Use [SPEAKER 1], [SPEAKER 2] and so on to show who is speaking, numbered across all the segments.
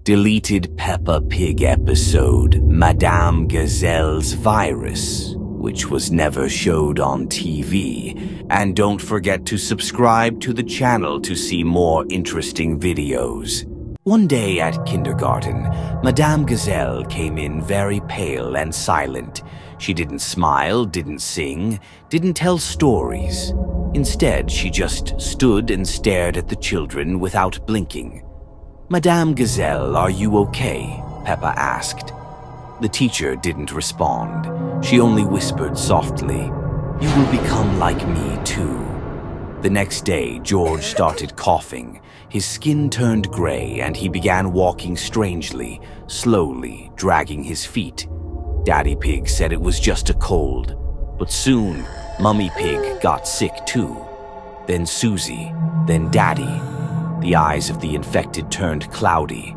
[SPEAKER 1] Deleted Peppa Pig episode Madame Gazelle's Virus, which was never showed on TV. And don't forget to subscribe to the channel to see more interesting videos. One day at kindergarten, Madame Gazelle came in very pale and silent. She didn't smile, didn't sing, didn't tell stories. Instead, she just stood and stared at the children without blinking. "Madame Gazelle, are you okay?" Peppa asked. The teacher didn't respond. She only whispered softly, "You will become like me too." The next day, George started coughing. His skin turned gray and he began walking strangely, slowly, dragging his feet. Daddy Pig said it was just a cold. But soon, Mummy Pig got sick too. Then Susie, then Daddy. The eyes of the infected turned cloudy.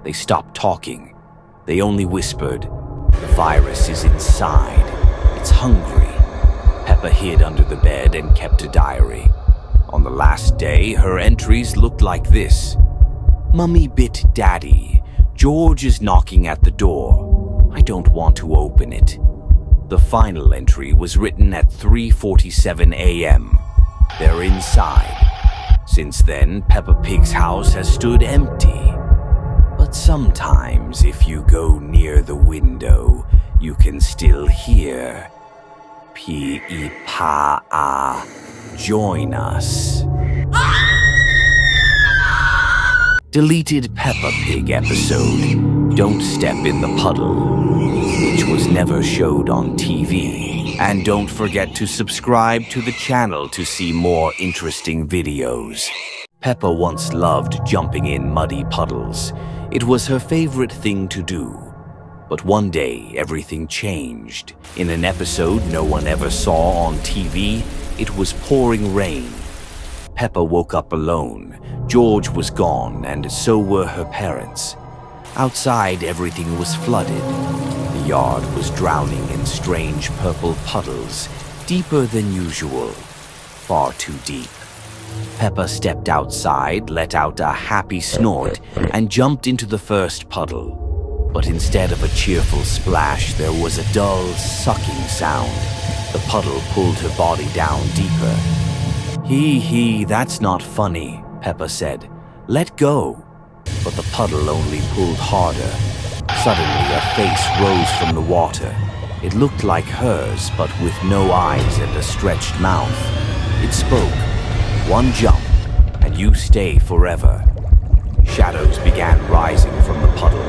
[SPEAKER 1] They stopped talking. They only whispered, "The virus is inside. It's hungry." Peppa hid under the bed and kept a diary. On the last day, her entries looked like this. "Mummy bit Daddy. George is knocking at the door. I don't want to open it." The final entry was written at 3:47 a.m. They're inside. Since then, Peppa Pig's house has stood empty. But sometimes, if you go near the window, you can still hear P-E-Pa-A. Join us. Deleted Peppa Pig episode Don't Step in the Puddle, which was never showed on TV. And don't forget to subscribe to the channel to see more interesting videos. Peppa once loved jumping in muddy puddles. It was her favorite thing to do. But one day, everything changed. In an episode no one ever saw on TV, it was pouring rain. Peppa woke up alone. George was gone, and so were her parents. Outside, everything was flooded. The yard was drowning in strange purple puddles, deeper than usual, far too deep. Peppa stepped outside, let out a happy snort, and jumped into the first puddle. But instead of a cheerful splash, there was a dull, sucking sound. The puddle pulled her body down deeper. Hee, that's not funny," Peppa said. "Let go." But the puddle only pulled harder. Suddenly, a face rose from the water. It looked like hers, but with no eyes and a stretched mouth. It spoke. "One jump, and you stay forever." Shadows began rising from the puddle.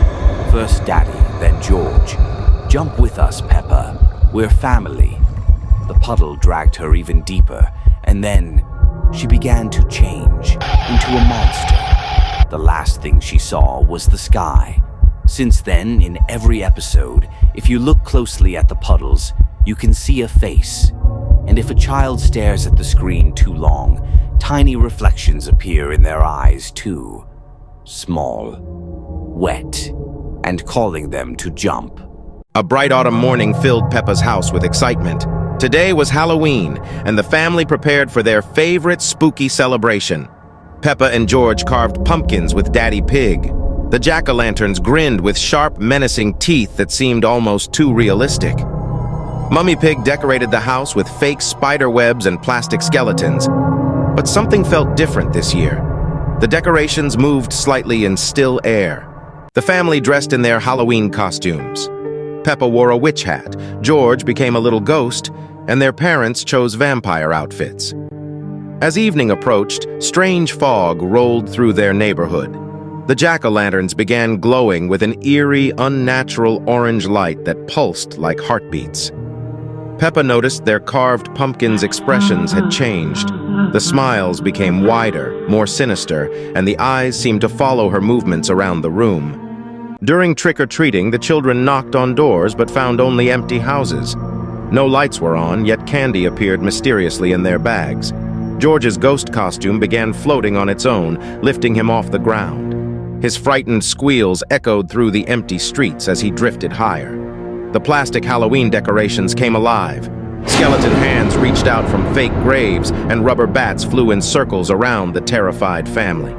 [SPEAKER 1] First Daddy, then George. "Jump with us, Peppa. We're family." The puddle dragged her even deeper, and then she began to change into a monster. The last thing she saw was the sky. Since then, in every episode, if you look closely at the puddles, you can see a face. And if a child stares at the screen too long, tiny reflections appear in their eyes too. Small, wet, and calling them to jump.
[SPEAKER 2] A bright autumn morning filled Peppa's house with excitement. Today was Halloween, and the family prepared for their favorite spooky celebration. Peppa and George carved pumpkins with Daddy Pig. The jack-o'-lanterns grinned with sharp, menacing teeth that seemed almost too realistic. Mummy Pig decorated the house with fake spider webs and plastic skeletons. But something felt different this year. The decorations moved slightly in still air. The family dressed in their Halloween costumes. Peppa wore a witch hat, George became a little ghost, and their parents chose vampire outfits. As evening approached, strange fog rolled through their neighborhood. The jack-o'-lanterns began glowing with an eerie, unnatural orange light that pulsed like heartbeats. Peppa noticed their carved pumpkins' expressions had changed. The smiles became wider, more sinister, and the eyes seemed to follow her movements around the room. During trick-or-treating, the children knocked on doors but found only empty houses. No lights were on, yet candy appeared mysteriously in their bags. George's ghost costume began floating on its own, lifting him off the ground. His frightened squeals echoed through the empty streets as he drifted higher. The plastic Halloween decorations came alive. Skeleton hands reached out from fake graves, and rubber bats flew in circles around the terrified family.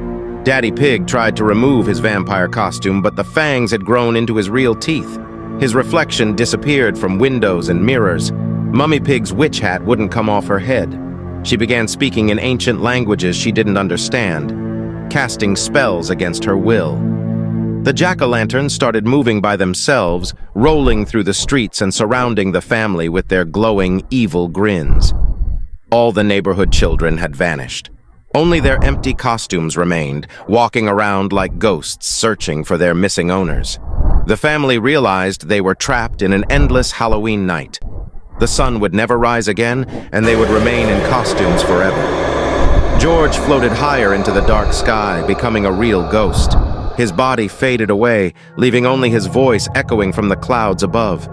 [SPEAKER 2] Daddy Pig tried to remove his vampire costume, but the fangs had grown into his real teeth. His reflection disappeared from windows and mirrors. Mummy Pig's witch hat wouldn't come off her head. She began speaking in ancient languages she didn't understand, casting spells against her will. The jack-o'-lanterns started moving by themselves, rolling through the streets and surrounding the family with their glowing, evil grins. All the neighborhood children had vanished. Only their empty costumes remained, walking around like ghosts searching for their missing owners. The family realized they were trapped in an endless Halloween night. The sun would never rise again, and they would remain in costumes forever. George floated higher into the dark sky, becoming a real ghost. His body faded away, leaving only his voice echoing from the clouds above.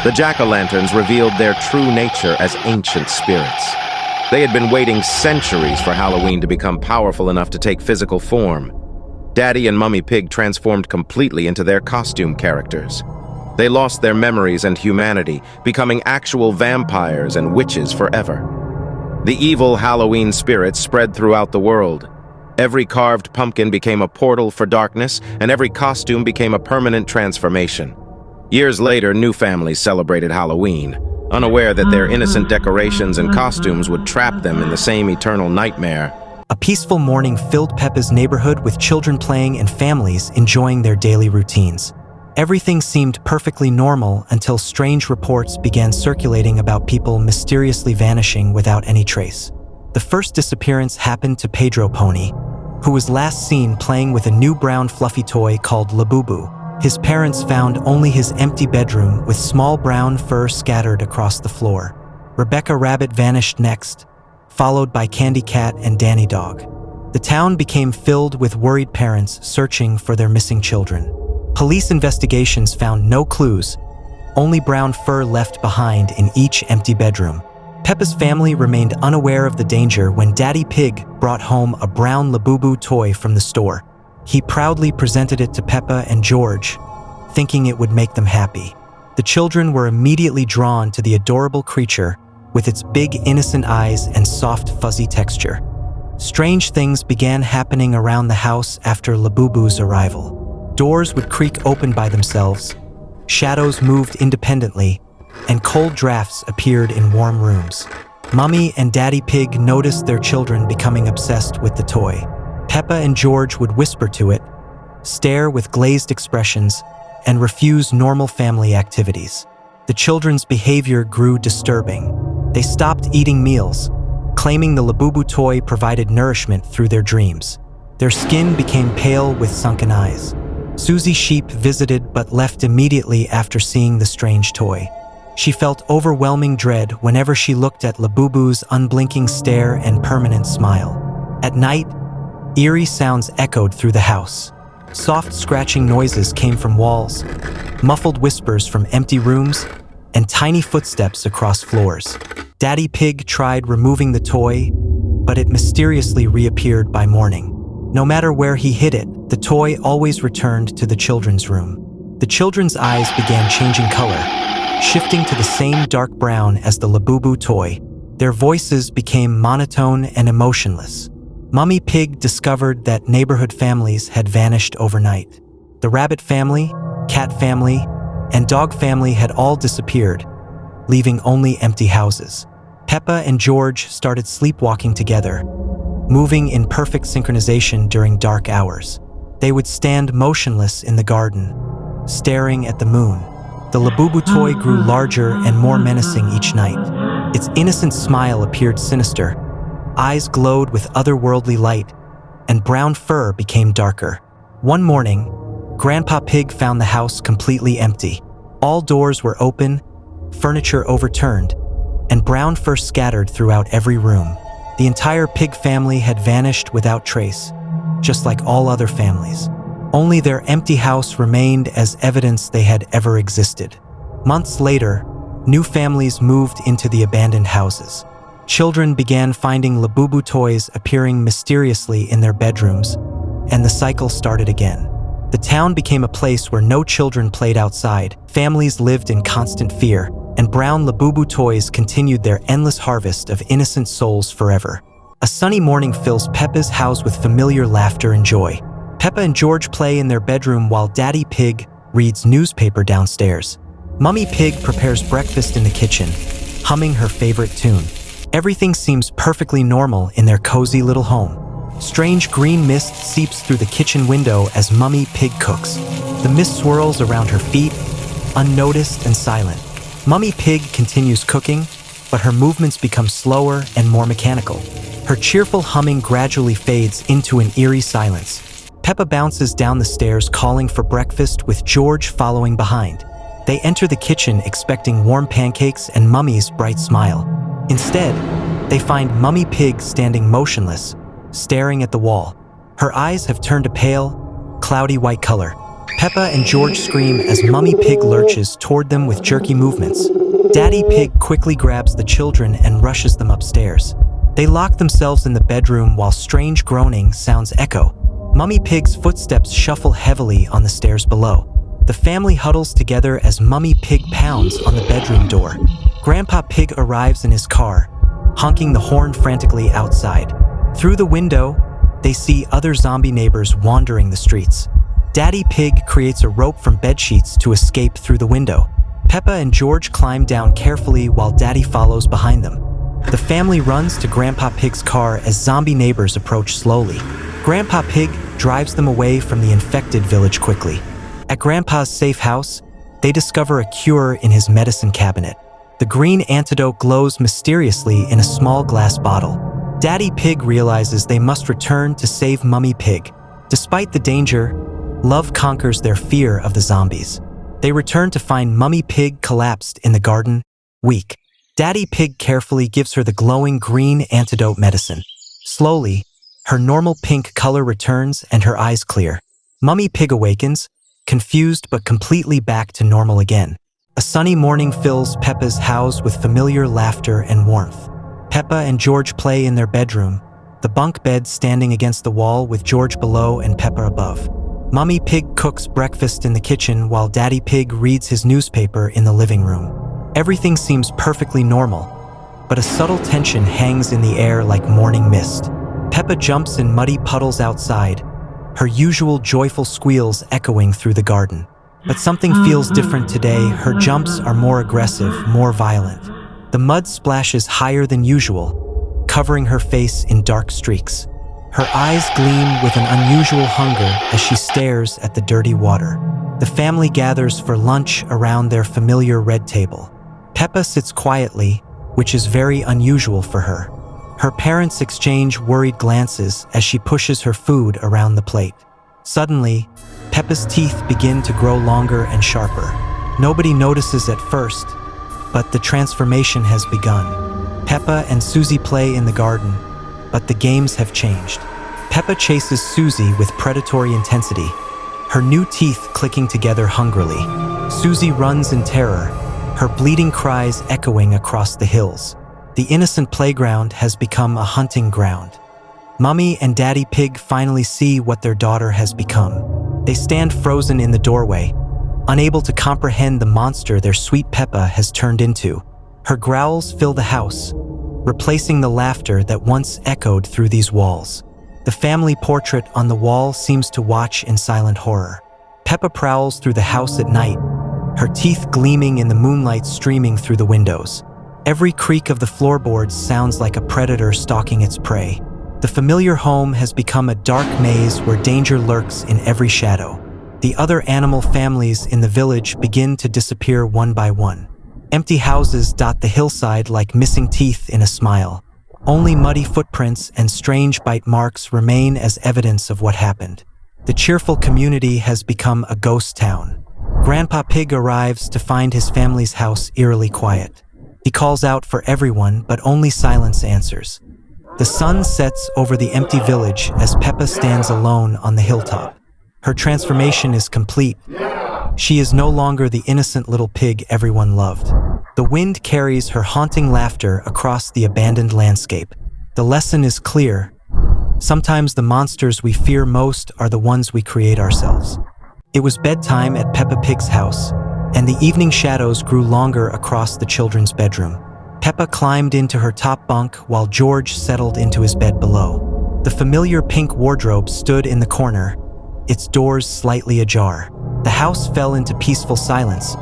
[SPEAKER 2] The jack-o'-lanterns revealed their true nature as ancient spirits. They had been waiting centuries for Halloween to become powerful enough to take physical form. Daddy and Mummy Pig transformed completely into their costume characters. They lost their memories and humanity, becoming actual vampires and witches forever. The evil Halloween spirit spread throughout the world. Every carved pumpkin became a portal for darkness, and every costume became a permanent transformation. Years later, new families celebrated Halloween, unaware that their innocent decorations and costumes would trap them in the same eternal nightmare.
[SPEAKER 3] A peaceful morning filled Peppa's neighborhood with children playing and families enjoying their daily routines. Everything seemed perfectly normal until strange reports began circulating about people mysteriously vanishing without any trace. The first disappearance happened to Pedro Pony, who was last seen playing with a new brown fluffy toy called Labubu. His parents found only his empty bedroom with small brown fur scattered across the floor. Rebecca Rabbit vanished next, followed by Candy Cat and Danny Dog. The town became filled with worried parents searching for their missing children. Police investigations found no clues, only brown fur left behind in each empty bedroom. Peppa's family remained unaware of the danger when Daddy Pig brought home a brown Labubu toy from the store. He proudly presented it to Peppa and George, thinking it would make them happy. The children were immediately drawn to the adorable creature with its big innocent eyes and soft fuzzy texture. Strange things began happening around the house after Labubu's arrival. Doors would creak open by themselves, shadows moved independently, and cold drafts appeared in warm rooms. Mummy and Daddy Pig noticed their children becoming obsessed with the toy. Peppa and George would whisper to it, stare with glazed expressions, and refuse normal family activities. The children's behavior grew disturbing. They stopped eating meals, claiming the Labubu toy provided nourishment through their dreams. Their skin became pale with sunken eyes. Susie Sheep visited but left immediately after seeing the strange toy. She felt overwhelming dread whenever she looked at Labubu's unblinking stare and permanent smile. At night, eerie sounds echoed through the house. Soft scratching noises came from walls, muffled whispers from empty rooms, and tiny footsteps across floors. Daddy Pig tried removing the toy, but it mysteriously reappeared by morning. No matter where he hid it, the toy always returned to the children's room. The children's eyes began changing color, shifting to the same dark brown as the Labubu toy. Their voices became monotone and emotionless. Mummy Pig discovered that neighborhood families had vanished overnight. The rabbit family, cat family, and dog family had all disappeared, leaving only empty houses. Peppa and George started sleepwalking together, moving in perfect synchronization during dark hours. They would stand motionless in the garden, staring at the moon. The Labubu toy grew larger and more menacing each night. Its innocent smile appeared sinister. Eyes glowed with otherworldly light, and brown fur became darker. One morning, Grandpa Pig found the house completely empty. All doors were open, furniture overturned, and brown fur scattered throughout every room. The entire pig family had vanished without trace, just like all other families. Only their empty house remained as evidence they had ever existed. Months later, new families moved into the abandoned houses. Children began finding Labubu toys appearing mysteriously in their bedrooms, and the cycle started again. The town became a place where no children played outside, families lived in constant fear, and brown Labubu toys continued their endless harvest of innocent souls forever. A sunny morning fills Peppa's house with familiar laughter and joy. Peppa and George play in their bedroom while Daddy Pig reads newspaper downstairs. Mummy Pig prepares breakfast in the kitchen, humming her favorite tune. Everything seems perfectly normal in their cozy little home. Strange green mist seeps through the kitchen window as Mummy Pig cooks. The mist swirls around her feet, unnoticed and silent. Mummy Pig continues cooking, but her movements become slower and more mechanical. Her cheerful humming gradually fades into an eerie silence. Peppa bounces down the stairs calling for breakfast with George following behind. They enter the kitchen expecting warm pancakes and Mummy's bright smile. Instead, they find Mummy Pig standing motionless, staring at the wall. Her eyes have turned a pale, cloudy white color. Peppa and George scream as Mummy Pig lurches toward them with jerky movements. Daddy Pig quickly grabs the children and rushes them upstairs. They lock themselves in the bedroom while strange groaning sounds echo. Mummy Pig's footsteps shuffle heavily on the stairs below. The family huddles together as Mummy Pig pounds on the bedroom door. Grandpa Pig arrives in his car, honking the horn frantically outside. Through the window, they see other zombie neighbors wandering the streets. Daddy Pig creates a rope from bedsheets to escape through the window. Peppa and George climb down carefully while Daddy follows behind them. The family runs to Grandpa Pig's car as zombie neighbors approach slowly. Grandpa Pig drives them away from the infected village quickly. At Grandpa's safe house, they discover a cure in his medicine cabinet. The green antidote glows mysteriously in a small glass bottle. Daddy Pig realizes they must return to save Mummy Pig. Despite the danger, love conquers their fear of the zombies. They return to find Mummy Pig collapsed in the garden, weak. Daddy Pig carefully gives her the glowing green antidote medicine. Slowly, her normal pink color returns and her eyes clear. Mummy Pig awakens, confused but completely back to normal again. A sunny morning fills Peppa's house with familiar laughter and warmth. Peppa and George play in their bedroom, the bunk bed standing against the wall with George below and Peppa above. Mummy Pig cooks breakfast in the kitchen while Daddy Pig reads his newspaper in the living room. Everything seems perfectly normal, but a subtle tension hangs in the air like morning mist. Peppa jumps in muddy puddles outside, her usual joyful squeals echoing through the garden. But something feels different today. Her jumps are more aggressive, more violent. The mud splashes higher than usual, covering her face in dark streaks. Her eyes gleam with an unusual hunger as she stares at the dirty water. The family gathers for lunch around their familiar red table. Peppa sits quietly, which is very unusual for her. Her parents exchange worried glances as she pushes her food around the plate. Suddenly, Peppa's teeth begin to grow longer and sharper. Nobody notices at first, but the transformation has begun. Peppa and Susie play in the garden, but the games have changed. Peppa chases Susie with predatory intensity, her new teeth clicking together hungrily. Susie runs in terror, her bleating cries echoing across the hills. The innocent playground has become a hunting ground. Mummy and Daddy Pig finally see what their daughter has become. They stand frozen in the doorway, unable to comprehend the monster their sweet Peppa has turned into. Her growls fill the house, replacing the laughter that once echoed through these walls. The family portrait on the wall seems to watch in silent horror. Peppa prowls through the house at night, her teeth gleaming in the moonlight streaming through the windows. Every creak of the floorboards sounds like a predator stalking its prey. The familiar home has become a dark maze where danger lurks in every shadow. The other animal families in the village begin to disappear one by one. Empty houses dot the hillside like missing teeth in a smile. Only muddy footprints and strange bite marks remain as evidence of what happened. The cheerful community has become a ghost town. Grandpa Pig arrives to find his family's house eerily quiet. He calls out for everyone, but only silence answers. The sun sets over the empty village as Peppa stands alone on the hilltop. Her transformation is complete. She is no longer the innocent little pig everyone loved. The wind carries her haunting laughter across the abandoned landscape. The lesson is clear. Sometimes the monsters we fear most are the ones we create ourselves. It was bedtime at Peppa Pig's house, and the evening shadows grew longer across the children's bedroom. Peppa climbed into her top bunk while George settled into his bed below. The familiar pink wardrobe stood in the corner, its doors slightly ajar. The house fell into peaceful silence,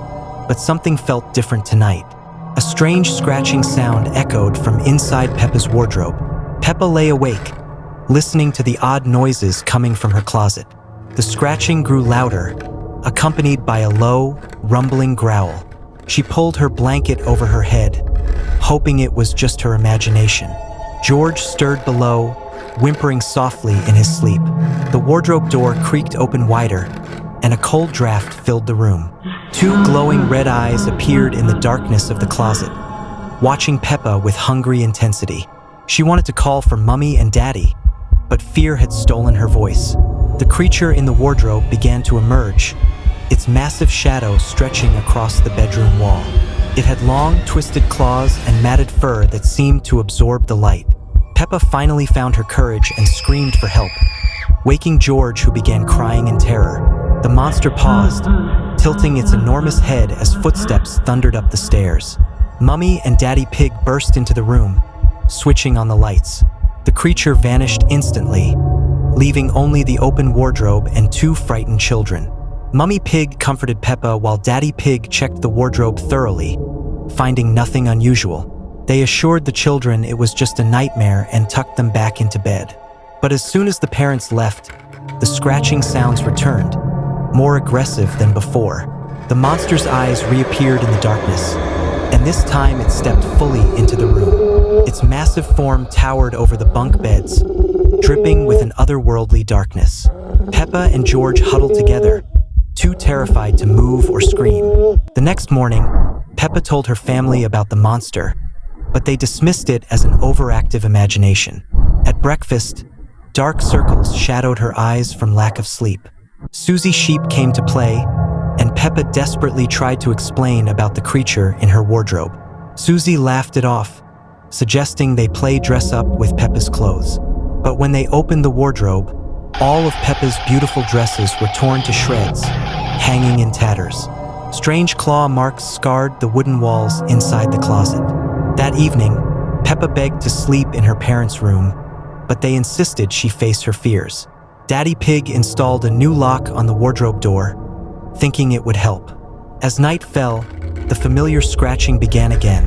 [SPEAKER 3] but something felt different tonight. A strange scratching sound echoed from inside Peppa's wardrobe. Peppa lay awake, listening to the odd noises coming from her closet. The scratching grew louder, accompanied by a low, rumbling growl. She pulled her blanket over her head, hoping it was just her imagination. George stirred below, whimpering softly in his sleep. The wardrobe door creaked open wider, and a cold draft filled the room. Two glowing red eyes appeared in the darkness of the closet, watching Peppa with hungry intensity. She wanted to call for Mummy and Daddy, but fear had stolen her voice. The creature in the wardrobe began to emerge, its massive shadow stretching across the bedroom wall. It had long, twisted claws and matted fur that seemed to absorb the light. Peppa finally found her courage and screamed for help, waking George, who began crying in terror. The monster paused, tilting its enormous head as footsteps thundered up the stairs. Mummy and Daddy Pig burst into the room, switching on the lights. The creature vanished instantly, leaving only the open wardrobe and two frightened children. Mummy Pig comforted Peppa while Daddy Pig checked the wardrobe thoroughly, finding nothing unusual. They assured the children it was just a nightmare and tucked them back into bed. But as soon as the parents left, the scratching sounds returned, more aggressive than before. The monster's eyes reappeared in the darkness, and this time it stepped fully into the room. Its massive form towered over the bunk beds, dripping with an otherworldly darkness. Peppa and George huddled together, too terrified to move or scream. The next morning, Peppa told her family about the monster, but they dismissed it as an overactive imagination. At breakfast, dark circles shadowed her eyes from lack of sleep. Susie Sheep came to play, and Peppa desperately tried to explain about the creature in her wardrobe. Susie laughed it off, suggesting they play dress up with Peppa's clothes. But when they opened the wardrobe, all of Peppa's beautiful dresses were torn to shreds, hanging in tatters. Strange claw marks scarred the wooden walls inside the closet. That evening, Peppa begged to sleep in her parents' room, but they insisted she face her fears. Daddy Pig installed a new lock on the wardrobe door, thinking it would help. As night fell, the familiar scratching began again,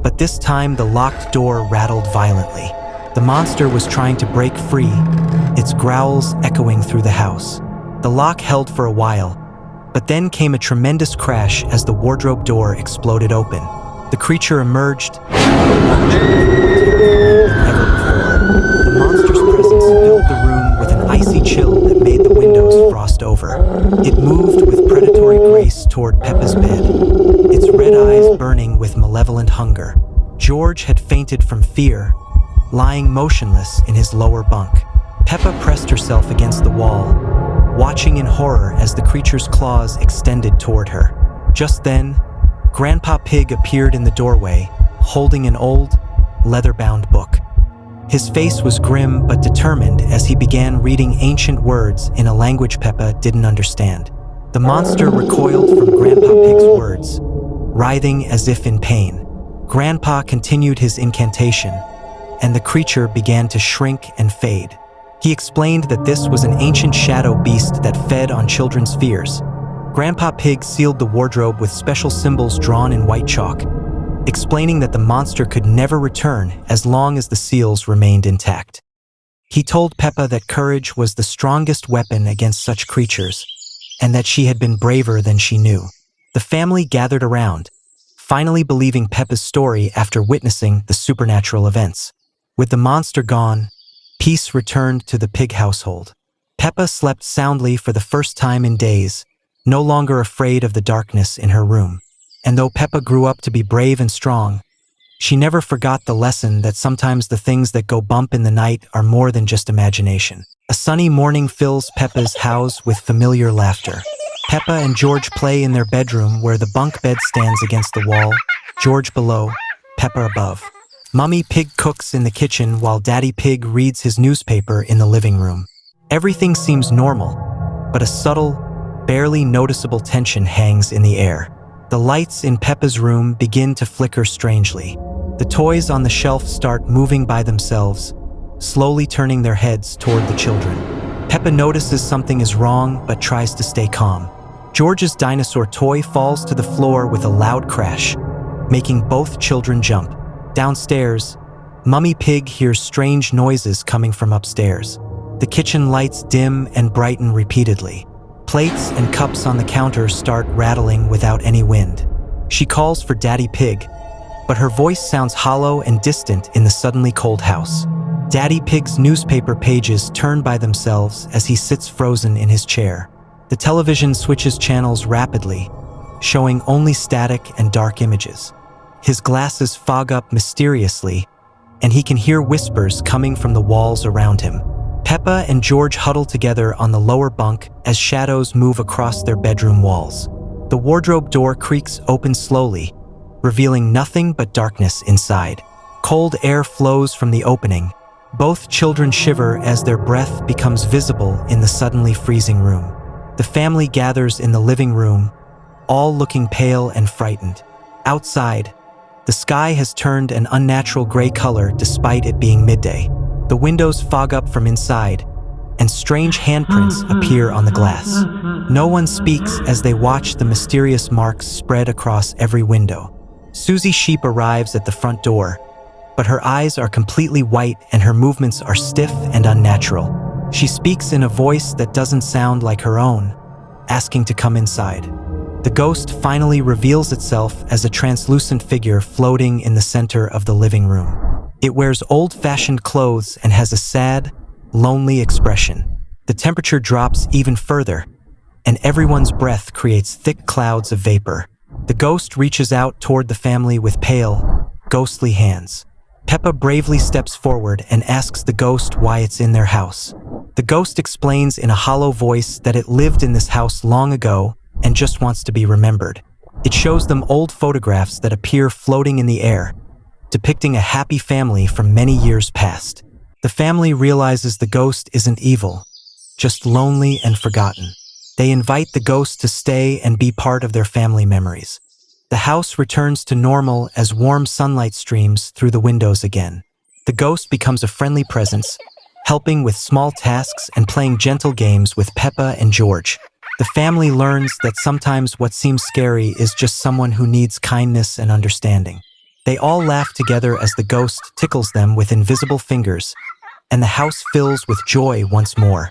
[SPEAKER 3] but this time the locked door rattled violently. The monster was trying to break free, its growls echoing through the house. The lock held for a while, but then came a tremendous crash as the wardrobe door exploded open. The creature emerged, larger and more terrifying than ever before. The monster's presence filled the room with an icy chill that made the windows frost over. It moved with predatory grace toward Peppa's bed, its red eyes burning with malevolent hunger. George had fainted from fear, lying motionless in his lower bunk. Peppa pressed herself against the wall, watching in horror as the creature's claws extended toward her. Just then, Grandpa Pig appeared in the doorway, holding an old, leather-bound book. His face was grim but determined as he began reading ancient words in a language Peppa didn't understand. The monster recoiled from Grandpa Pig's words, writhing as if in pain. Grandpa continued his incantation, and the creature began to shrink and fade. He explained that this was an ancient shadow beast that fed on children's fears. Grandpa Pig sealed the wardrobe with special symbols drawn in white chalk, explaining that the monster could never return as long as the seals remained intact. He told Peppa that courage was the strongest weapon against such creatures, and that she had been braver than she knew. The family gathered around, finally believing Peppa's story after witnessing the supernatural events. With the monster gone, peace returned to the Pig household. Peppa slept soundly for the first time in days, no longer afraid of the darkness in her room. And though Peppa grew up to be brave and strong, she never forgot the lesson that sometimes the things that go bump in the night are more than just imagination. A sunny morning fills Peppa's house with familiar laughter. Peppa and George play in their bedroom where the bunk bed stands against the wall, George below, Peppa above. Mummy Pig cooks in the kitchen while Daddy Pig reads his newspaper in the living room. Everything seems normal, but a subtle, barely noticeable tension hangs in the air. The lights in Peppa's room begin to flicker strangely. The toys on the shelf start moving by themselves, slowly turning their heads toward the children. Peppa notices something is wrong but tries to stay calm. George's dinosaur toy falls to the floor with a loud crash, making both children jump. Downstairs, Mummy Pig hears strange noises coming from upstairs. The kitchen lights dim and brighten repeatedly. Plates and cups on the counter start rattling without any wind. She calls for Daddy Pig, but her voice sounds hollow and distant in the suddenly cold house. Daddy Pig's newspaper pages turn by themselves as he sits frozen in his chair. The television switches channels rapidly, showing only static and dark images. His glasses fog up mysteriously, and he can hear whispers coming from the walls around him. Peppa and George huddle together on the lower bunk as shadows move across their bedroom walls. The wardrobe door creaks open slowly, revealing nothing but darkness inside. Cold air flows from the opening. Both children shiver as their breath becomes visible in the suddenly freezing room. The family gathers in the living room, all looking pale and frightened. Outside, the sky has turned an unnatural gray color despite it being midday. The windows fog up from inside, and strange handprints appear on the glass. No one speaks as they watch the mysterious marks spread across every window. Susie Sheep arrives at the front door, but her eyes are completely white and her movements are stiff and unnatural. She speaks in a voice that doesn't sound like her own, asking to come inside. The ghost finally reveals itself as a translucent figure floating in the center of the living room. It wears old-fashioned clothes and has a sad, lonely expression. The temperature drops even further, and everyone's breath creates thick clouds of vapor. The ghost reaches out toward the family with pale, ghostly hands. Peppa bravely steps forward and asks the ghost why it's in their house. The ghost explains in a hollow voice that it lived in this house long ago and just wants to be remembered. It shows them old photographs that appear floating in the air, depicting a happy family from many years past. The family realizes the ghost isn't evil, just lonely and forgotten. They invite the ghost to stay and be part of their family memories. The house returns to normal as warm sunlight streams through the windows again. The ghost becomes a friendly presence, helping with small tasks and playing gentle games with Peppa and George. The family learns that sometimes what seems scary is just someone who needs kindness and understanding. They all laugh together as the ghost tickles them with invisible fingers, and the house fills with joy once more.